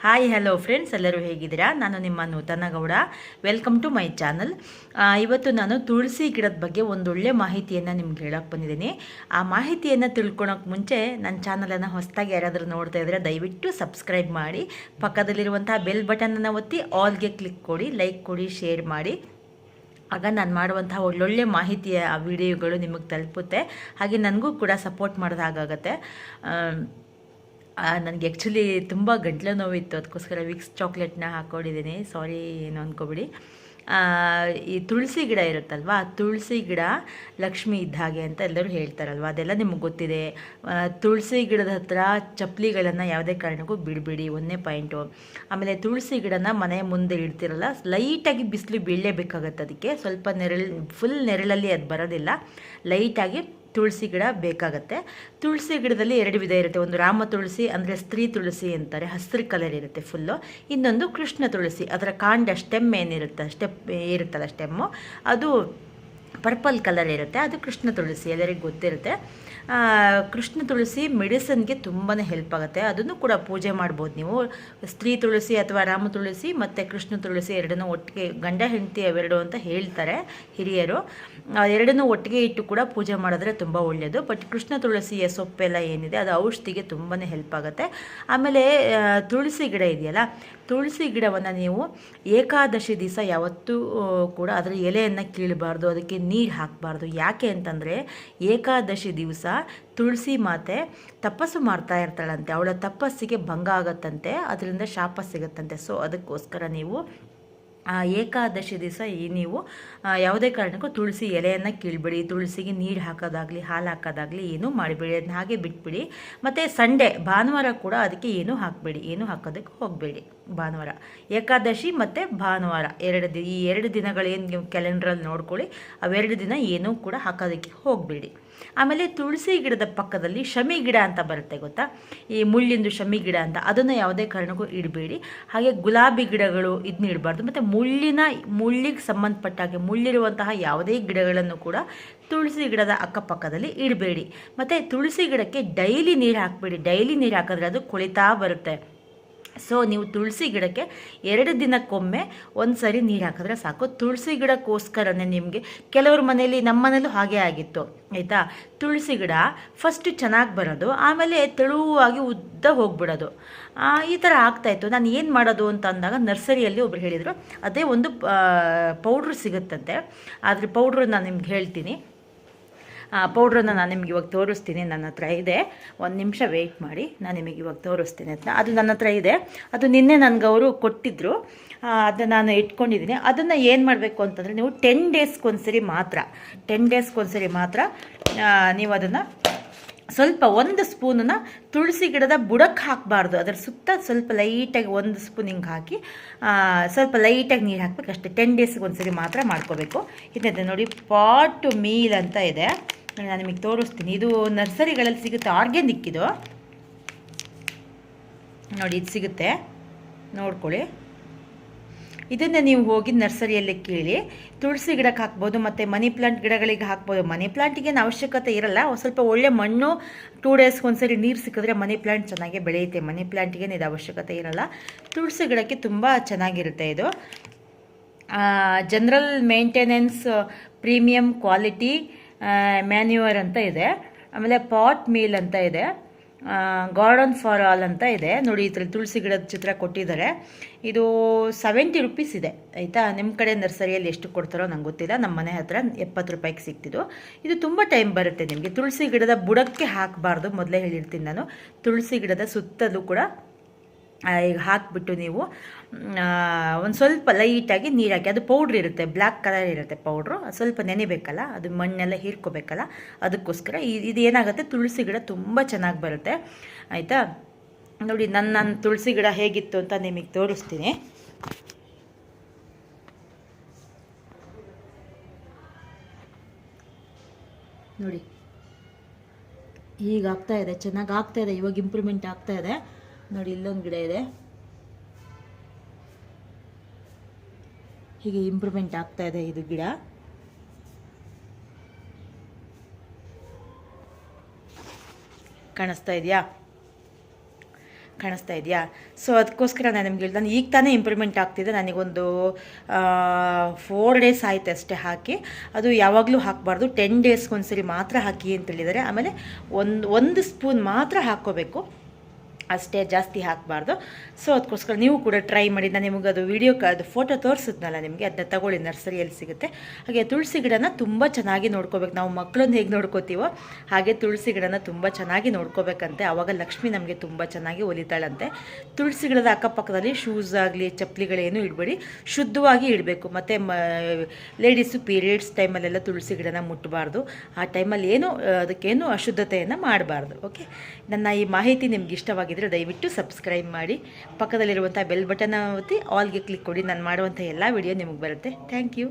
Hi hello friends, ಎಲ್ಲರೂ ಹೇಗಿದ್ದೀರಾ? ನಾನು ನಿಮ್ಮ Nutana Gowda. Welcome to my channel. ಇವತ್ತು ನಾನು ತುಳಸಿ ಗಿಡದ ಬಗ್ಗೆ ಒಂದೊಳ್ಳೆ ಮಾಹಿತಿಯನ್ನು ನಿಮ್ಗೆ ಹೇಳೋಕ್ಕೆ ಬಂದಿದ್ದೀನಿ. ಆ ಮಾಹಿತಿಯನ್ನು ತಿಳ್ಕೊಳಕ್ಕೆ ಮುಂಚೆ ನನ್ನ ಚಾನಲನ್ನು ಹೊಸದಾಗಿ ಯಾರಾದರೂ ನೋಡ್ತಾ ಇದ್ದರೆ ದಯವಿಟ್ಟು ಸಬ್ಸ್ಕ್ರೈಬ್ ಮಾಡಿ, ಪಕ್ಕದಲ್ಲಿರುವಂತಹ ಬೆಲ್ ಬಟನನ್ನು ಒತ್ತಿ ಆಲ್ಗೆ ಕ್ಲಿಕ್ ಕೊಡಿ, ಲೈಕ್ ಕೊಡಿ, ಶೇರ್ ಮಾಡಿ. ಆಗ ನಾನು ಮಾಡುವಂತಹ ಒಳ್ಳೊಳ್ಳೆ ಮಾಹಿತಿಯ ವಿಡಿಯೋಗಳು ನಿಮಗೆ ತಲುಪುತ್ತೆ. ಹಾಗೆ ನನಗೂ ಕೂಡ ಸಪೋರ್ಟ್ ಮಾಡೋದು ಹಾಗಾಗತ್ತೆ. ನನಗೆ ಆ್ಯಕ್ಚುಲಿ ತುಂಬ ಗಂಟ್ಲು ನೋವಿತ್ತು, ಅದಕ್ಕೋಸ್ಕರ ವಿಕ್ಸ್ ಚಾಕ್ಲೇಟ್ನ ಹಾಕ್ಕೊಂಡಿದ್ದೀನಿ. ಸಾರಿ, ಏನು ಅಂದ್ಕೊಬಿಡಿ. ಈ ತುಳಸಿ ಗಿಡ ಇರುತ್ತಲ್ವ, ಆ ತುಳಸಿ ಗಿಡ ಲಕ್ಷ್ಮಿ ಇದ್ದ ಹಾಗೆ ಅಂತ ಎಲ್ಲರೂ ಹೇಳ್ತಾರಲ್ವ, ಅದೆಲ್ಲ ನಿಮಗೆ ಗೊತ್ತಿದೆ. ತುಳಸಿ ಗಿಡದ ಹತ್ರ ಚಪ್ಪಲಿಗಳನ್ನು ಯಾವುದೇ ಕಾರಣಕ್ಕೂ ಬಿಡಬೇಡಿ, ಒಂದನೇ ಪಾಯಿಂಟು. ಆಮೇಲೆ ತುಳಸಿ ಗಿಡನ ಮನೆ ಮುಂದೆ ಇಡ್ತಿರಲ್ಲ, ಲೈಟಾಗಿ ಬಿಸಿಲು ಬೀಳಲೇಬೇಕಾಗತ್ತೆ. ಅದಕ್ಕೆ ಸ್ವಲ್ಪ ಫುಲ್ ನೆರಳಲ್ಲಿ ಅದು ಬರೋದಿಲ್ಲ, ಲೈಟಾಗಿ ತುಳಸಿ ಗಿಡ ಬೇಕಾಗತ್ತೆ. ತುಳಸಿ ಗಿಡದಲ್ಲಿ ಎರಡು ವಿಧ ಇರುತ್ತೆ. ಒಂದು ರಾಮ ತುಳಸಿ ಅಂದರೆ ಸ್ತ್ರೀ ತುಳಸಿ ಅಂತಾರೆ, ಹಸಿರು ಕಲರ್ ಇರುತ್ತೆ ಫುಲ್ಲು. ಇನ್ನೊಂದು ಕೃಷ್ಣ ತುಳಸಿ, ಅದರ ಕಾಂಡ ಸ್ಟೆಮ್ ಏನಿರುತ್ತೆ, ಇರುತ್ತಲ್ಲ ಸ್ಟೆಮ್ಮು, ಅದು ಪರ್ಪಲ್ ಕಲರ್ ಇರುತ್ತೆ, ಅದು ಕೃಷ್ಣ ತುಳಸಿ, ಎಲ್ಲರಿಗೂ ಗೊತ್ತಿರುತ್ತೆ. ಕೃಷ್ಣ ತುಳಸಿ ಮೆಡಿಸನ್ಗೆ ತುಂಬಾ ಹೆಲ್ಪ್ ಆಗುತ್ತೆ. ಅದನ್ನು ಕೂಡ ಪೂಜೆ ಮಾಡ್ಬೋದು ನೀವು. ಸ್ತ್ರೀ ತುಳಸಿ ಅಥವಾ ರಾಮ ತುಳಸಿ ಮತ್ತು ಕೃಷ್ಣ ತುಳಸಿ ಎರಡನ್ನೂ ಒಟ್ಟಿಗೆ, ಗಂಡ ಹೆಂಡತಿ ಅವೆರಡು ಅಂತ ಹೇಳ್ತಾರೆ ಹಿರಿಯರು. ಎರಡನ್ನೂ ಒಟ್ಟಿಗೆ ಇಟ್ಟು ಕೂಡ ಪೂಜೆ ಮಾಡಿದ್ರೆ ತುಂಬ ಒಳ್ಳೆಯದು. ಬಟ್ ಕೃಷ್ಣ ತುಳಸಿಯ ಸೊಪ್ಪೆಲ್ಲ ಏನಿದೆ ಅದು ಔಷಧಿಗೆ ತುಂಬಾ ಹೆಲ್ಪ್ ಆಗುತ್ತೆ. ಆಮೇಲೆ ತುಳಸಿ ಗಿಡ ಇದೆಯಲ್ಲ, ತುಳಸಿ ಗಿಡವನ್ನು ನೀವು ಏಕಾದಶಿ ದಿವಸ ಯಾವತ್ತೂ ಕೂಡ ಅದರ ಎಲೆಯನ್ನು ಕೀಳಬಾರ್ದು, ಅದಕ್ಕೆ ನೀರು ಹಾಕಬಾರ್ದು. ಯಾಕೆ ಅಂತಂದರೆ ಏಕಾದಶಿ ದಿವಸ ತುಳಸಿ ಮಾತೆ ತಪಸ್ಸು ಮಾಡ್ತಾ ಇರ್ತಾಳಂತೆ, ಅವಳ ತಪಸ್ಸಿಗೆ ಭಂಗ ಆಗತ್ತಂತೆ, ಅದರಿಂದ ಶಾಪ ಸಿಗುತ್ತಂತೆ. ಸೊ ಅದಕ್ಕೋಸ್ಕರ ನೀವು ಏಕಾದಶಿ ದಿವಸ ನೀವು ಯಾವುದೇ ಕಾರಣಕ್ಕೂ ತುಳಸಿ ಎಲೆಯನ್ನು ಕೀಳ್ಬೇಡಿ, ತುಳಸಿಗೆ ನೀರು ಹಾಕೋದಾಗಲಿ ಹಾಲು ಹಾಕೋದಾಗಲಿ ಏನೂ ಮಾಡಬೇಡಿ, ಅದನ್ನ ಹಾಗೆ ಬಿಟ್ಬಿಡಿ. ಮತ್ತು ಸಂಡೇ ಭಾನುವಾರ ಕೂಡ ಅದಕ್ಕೆ ಏನೂ ಹಾಕಬೇಡಿ, ಏನೂ ಹಾಕೋದಕ್ಕೆ ಹೋಗಬೇಡಿ. ಭಾನುವಾರ ಏಕಾದಶಿ ಮತ್ತು ಭಾನುವಾರ ಈ ಎರಡು ದಿನಗಳೇನು ನೀವು ಕ್ಯಾಲೆಂಡ್ರಲ್ಲಿ ನೋಡ್ಕೊಳ್ಳಿ, ಅವೆರಡು ದಿನ ಏನೂ ಕೂಡ ಹಾಕೋದಕ್ಕೆ ಹೋಗಬೇಡಿ. ಆಮೇಲೆ ತುಳಸಿ ಗಿಡದ ಪಕ್ಕದಲ್ಲಿ ಶಮಿ ಗಿಡ ಅಂತ ಬರುತ್ತೆ, ಗೊತ್ತಾ? ಈ ಮುಳ್ಳಿಂದು ಶಮಿ ಗಿಡ ಅಂತ, ಅದನ್ನು ಯಾವುದೇ ಕಾರಣಕ್ಕೂ ಇಡಬೇಡಿ. ಹಾಗೆ ಗುಲಾಬಿ ಗಿಡಗಳು ಇದನ್ನ ಇಡಬಾರ್ದು. ಮತ್ತು ಮುಳ್ಳಿಗೆ ಸಂಬಂಧಪಟ್ಟಾಗೆ ಮುಳ್ಳಿರುವಂತಹ ಯಾವುದೇ ಗಿಡಗಳನ್ನು ಕೂಡ ತುಳಸಿ ಗಿಡದ ಅಕ್ಕಪಕ್ಕದಲ್ಲಿ ಇಡಬೇಡಿ. ಮತ್ತು ತುಳಸಿ ಗಿಡಕ್ಕೆ ಡೈಲಿ ನೀರು ಹಾಕಬೇಡಿ. ಡೈಲಿ ನೀರು ಹಾಕಿದ್ರೆ ಅದು ಕೊಳಿತಾ ಬರುತ್ತೆ. ಸೊ ನೀವು ತುಳಸಿ ಗಿಡಕ್ಕೆ 2 ದಿನಕ್ಕೊಮ್ಮೆ ಒಂದು ಸರಿ ನೀರು ಹಾಕಿದ್ರೆ ಸಾಕು. ತುಳಸಿ ಗಿಡಕ್ಕೋಸ್ಕರನೇ ನಿಮಗೆ ಕೆಲವ್ರ ಮನೇಲಿ, ನಮ್ಮ ಮನೇಲೂ ಹಾಗೆ ಆಗಿತ್ತು ಆಯಿತಾ. ತುಳಸಿ ಗಿಡ ಫಸ್ಟು ಚೆನ್ನಾಗಿ ಬರೋದು, ಆಮೇಲೆ ತೆಳುವಾಗಿ ಉದ್ದ ಹೋಗ್ಬಿಡೋದು, ಈ ಥರ ಆಗ್ತಾಯಿತ್ತು. ನಾನು ಏನು ಮಾಡೋದು ಅಂತ ಅಂದಾಗ ನರ್ಸರಿಯಲ್ಲಿ ಒಬ್ರು ಹೇಳಿದರು, ಅದೇ ಒಂದು ಪೌಡ್ರ್ ಸಿಗುತ್ತಂತೆ. ಆದರೆ ಪೌಡ್ರು ನಾನು ನಿಮ್ಗೆ ಹೇಳ್ತೀನಿ. ಪೌಡ್ರನ್ನು ನಾನು ನಿಮ್ಗೆ ಇವಾಗ ತೋರಿಸ್ತೀನಿ. ನನ್ನ ಹತ್ರ ಇದೆ, ಒಂದು ನಿಮಿಷ ವೆಯ್ಟ್ ಮಾಡಿ, ನಾನು ನಿಮಗೆ ಇವಾಗ ತೋರಿಸ್ತೀನಿ ಅಂತ. ಅದು ನನ್ನ ಹತ್ರ ಇದೆ, ಅದು ನಿನ್ನೆ ನನಗೆ ಅವರು ಕೊಟ್ಟಿದ್ದರು, ಅದನ್ನು ನಾನು ಇಟ್ಕೊಂಡಿದ್ದೀನಿ. ಅದನ್ನು ಏನು ಮಾಡಬೇಕು ಅಂತಂದರೆ, ನೀವು 10 ಡೇಸ್ಗೊಂದ್ಸರಿ ಮಾತ್ರ ನೀವು ಅದನ್ನು ಸ್ವಲ್ಪ 1 ಸ್ಪೂನನ್ನು ತುಳಸಿ ಗಿಡದ ಬುಡಕ್ಕೆ ಹಾಕಬಾರ್ದು, ಅದರ ಸುತ್ತ ಸ್ವಲ್ಪ ಲೈಟಾಗಿ 1 ಸ್ಪೂನ್ ಹಿಂಗೆ ಹಾಕಿ ಸ್ವಲ್ಪ ಲೈಟಾಗಿ ನೀರು ಹಾಕ್ಬೇಕು ಅಷ್ಟೇ. 10 ಡೇಸ್ಗೊಂದ್ಸರಿ ಮಾತ್ರ ಮಾಡ್ಕೋಬೇಕು. ಇದೆ ನೋಡಿ, ಪಾಟ್ ಮೀಲ್ ಅಂತ ಇದೆ, ನಾನು ನಿಮಗೆ ತೋರಿಸ್ತೀನಿ. ಇದು ನರ್ಸರಿಗಳಲ್ಲಿ ಸಿಗುತ್ತೆ, ಆರ್ಗ್ಯಾನಿಕ್ ಇದು ನೋಡಿ, ಇದು ಸಿಗುತ್ತೆ, ನೋಡ್ಕೊಳ್ಳಿ. ಇದನ್ನು ನೀವು ಹೋಗಿ ನರ್ಸರಿಯಲ್ಲಿ ಕೇಳಿ. ತುಳಸಿ ಗಿಡಕ್ಕೆ ಹಾಕ್ಬೋದು, ಮತ್ತು ಮನಿ ಪ್ಲಾಂಟ್ ಗಿಡಗಳಿಗೆ ಹಾಕ್ಬೋದು. ಮನಿ ಪ್ಲಾಂಟಿಗೇನು ಅವಶ್ಯಕತೆ ಇರಲ್ಲ, ಸ್ವಲ್ಪ ಒಳ್ಳೆ ಮಣ್ಣು 2 ಡೇಸ್ಗೊಂದ್ಸರಿ ನೀರು ಸಿಕ್ಕಿದ್ರೆ ಮನಿ ಪ್ಲಾಂಟ್ ಚೆನ್ನಾಗಿ ಬೆಳೆಯುತ್ತೆ. ಮನಿ ಪ್ಲಾಂಟಿಗೇನು ಇದು ಅವಶ್ಯಕತೆ ಇರಲ್ಲ. ತುಳಸಿ ಗಿಡಕ್ಕೆ ತುಂಬ ಚೆನ್ನಾಗಿರುತ್ತೆ ಇದು. General maintenance premium quality manure ಅಂತ ಇದೆ. ಆಮೇಲೆ ಪಾಟ್ ಮೀಲ್ ಅಂತ ಇದೆ, ಗಾರ್ಡನ್ ಫಾರ್ ಆಲ್ ಅಂತ ಇದೆ. ನೋಡಿ, ಇದರಲ್ಲಿ ತುಳಸಿ ಗಿಡದ ಚಿತ್ರ ಕೊಟ್ಟಿದ್ದಾರೆ. ಇದು 70 ರುಪೀಸ್ ಇದೆ ಆಯಿತಾ. ನಿಮ್ಮ ಕಡೆ ನರ್ಸರಿಯಲ್ಲಿ ಎಷ್ಟು ಕೊಡ್ತಾರೋ ನಂಗೆ ಗೊತ್ತಿಲ್ಲ, ನಮ್ಮ ಮನೆ ಹತ್ರ 70 ರೂಪಾಯಿಗೆ ಸಿಕ್ತಿದ್ದು. ಇದು ತುಂಬ ಟೈಮ್ ಬರುತ್ತೆ ನಿಮಗೆ. ತುಳಸಿ ಗಿಡದ ಬುಡಕ್ಕೆ ಹಾಕಬಾರ್ದು, ಮೊದಲೇ ಹೇಳಿರ್ತೀನಿ ನಾನು. ತುಳಸಿ ಗಿಡದ ಸುತ್ತಲೂ ಕೂಡ ಈಗ ಹಾಕಿಬಿಟ್ಟು ನೀವು ಒಂದು ಸ್ವಲ್ಪ ಲೈಟಾಗಿ ನೀರು ಹಾಕಿ, ಅದು ಪೌಡ್ರ್ ಇರುತ್ತೆ, ಬ್ಲ್ಯಾಕ್ ಕಲರ್ ಇರುತ್ತೆ ಪೌಡ್ರು, ಸ್ವಲ್ಪ ನೆನೆಬೇಕಲ್ಲ, ಅದು ಮಣ್ಣೆಲ್ಲ ಹೀರ್ಕೋಬೇಕಲ್ಲ, ಅದಕ್ಕೋಸ್ಕರ ಇದು ಏನಾಗುತ್ತೆ, ತುಳಸಿ ಗಿಡ ತುಂಬ ಚೆನ್ನಾಗಿ ಬರುತ್ತೆ ಆಯಿತಾ. ನೋಡಿ, ನನ್ನ ತುಳಸಿ ಗಿಡ ಹೇಗಿತ್ತು ಅಂತ ನಿಮಗೆ ತೋರಿಸ್ತೀನಿ. ನೋಡಿ, ಈಗ ಆಗ್ತಾಯಿದೆ, ಚೆನ್ನಾಗಿ ಆಗ್ತಾಯಿದೆ, ಇವಾಗ ಇಂಪ್ರೂವ್ಮೆಂಟ್ ಆಗ್ತಾಯಿದೆ. ನೋಡಿ, ಇಲ್ಲೊಂದು ಗಿಡ ಇದೆ, ಹೀಗೆ ಇಂಪ್ರೂವ್ಮೆಂಟ್ ಆಗ್ತಾಯಿದೆ ಇದು ಗಿಡ. ಕಾಣಿಸ್ತಾ ಇದೆಯಾ? ಕಾಣಿಸ್ತಾ ಇದೆಯಾ? ಸೊ ಅದಕ್ಕೋಸ್ಕರ ನಾನು ನಿಮ್ಗೆ ನಾನು ಈಗ ತಾನೇ ಇಂಪ್ರೂವ್ಮೆಂಟ್ ಆಗ್ತಿದೆ. ನನಗೊಂದು 4 ಡೇಸ್ ಆಯ್ತು ಅಷ್ಟೇ ಹಾಕಿ. ಅದು ಯಾವಾಗಲೂ ಹಾಕಬಾರ್ದು, 10 ಡೇಸ್ಗೊಂದ್ಸರಿ ಮಾತ್ರ ಹಾಕಿ ಅಂತ ಹೇಳಿದ್ದಾರೆ. ಆಮೇಲೆ ಒಂದು ಸ್ಪೂನ್ ಮಾತ್ರ ಹಾಕ್ಕೋಬೇಕು ಅಷ್ಟೇ, ಜಾಸ್ತಿ ಹಾಕಬಾರ್ದು. ಸೊ ಅದಕ್ಕೋಸ್ಕರ ನೀವು ಕೂಡ ಟ್ರೈ ಮಾಡಿ. ನಾನು ನಿಮಗೆ ಅದು ಅದು ಫೋಟೋ ತೋರಿಸಿದ್ನಲ್ಲ ನಿಮಗೆ, ಅದನ್ನ ತಗೊಳ್ಳಿ, ನರ್ಸರಿಯಲ್ಲಿ ಸಿಗುತ್ತೆ. ಹಾಗೆ ತುಳಸಿ ಗಿಡನ ತುಂಬ ಚೆನ್ನಾಗಿ ನೋಡ್ಕೋಬೇಕು. ನಾವು ಮಕ್ಕಳನ್ನ ಹೇಗೆ ನೋಡ್ಕೋತೀವೋ ಹಾಗೆ ತುಳಸಿ ಗಿಡನ ತುಂಬ ಚೆನ್ನಾಗಿ ನೋಡ್ಕೋಬೇಕಂತೆ. ಆವಾಗ ಲಕ್ಷ್ಮಿ ನಮಗೆ ತುಂಬ ಚೆನ್ನಾಗಿ ಒಲಿತಾಳಂತೆ. ತುಳಸಿ ಗಿಡದ ಅಕ್ಕಪಕ್ಕದಲ್ಲಿ ಶೂಸ್ ಆಗಲಿ ಚಪ್ಪಲಿಗಳೇನು ಇಡಬೇಡಿ, ಶುದ್ಧವಾಗಿ ಇಡಬೇಕು. ಮತ್ತು ಲೇಡೀಸು ಪೀರಿಯಡ್ಸ್ ಟೈಮಲ್ಲೆಲ್ಲ ತುಳಸಿ ಗಿಡನ ಮುಟ್ಟಬಾರ್ದು. ಆ ಟೈಮಲ್ಲಿ ಅದಕ್ಕೇನು ಅಶುದ್ಧತೆಯನ್ನು ಮಾಡಬಾರ್ದು. ಓಕೆ, ನನ್ನ ಈ ಮಾಹಿತಿ ನಿಮ್ಗೆ ಇಷ್ಟವಾಗಿದೆ ದಯವಿಟ್ಟು ಸಬ್ಸ್ಕ್ರೈಬ್ ಮಾಡಿ, ಪಕ್ಕದಲ್ಲಿರುವಂಥ ಬೆಲ್ ಬಟನ್ ಒತ್ತಿ ಆಲ್ಗೆ ಕ್ಲಿಕ್ ಕೊಡಿ. ನಾನು ಮಾಡುವಂಥ ಎಲ್ಲ ವಿಡಿಯೋ ನಿಮಗೆ ಬರುತ್ತೆ. Thank you.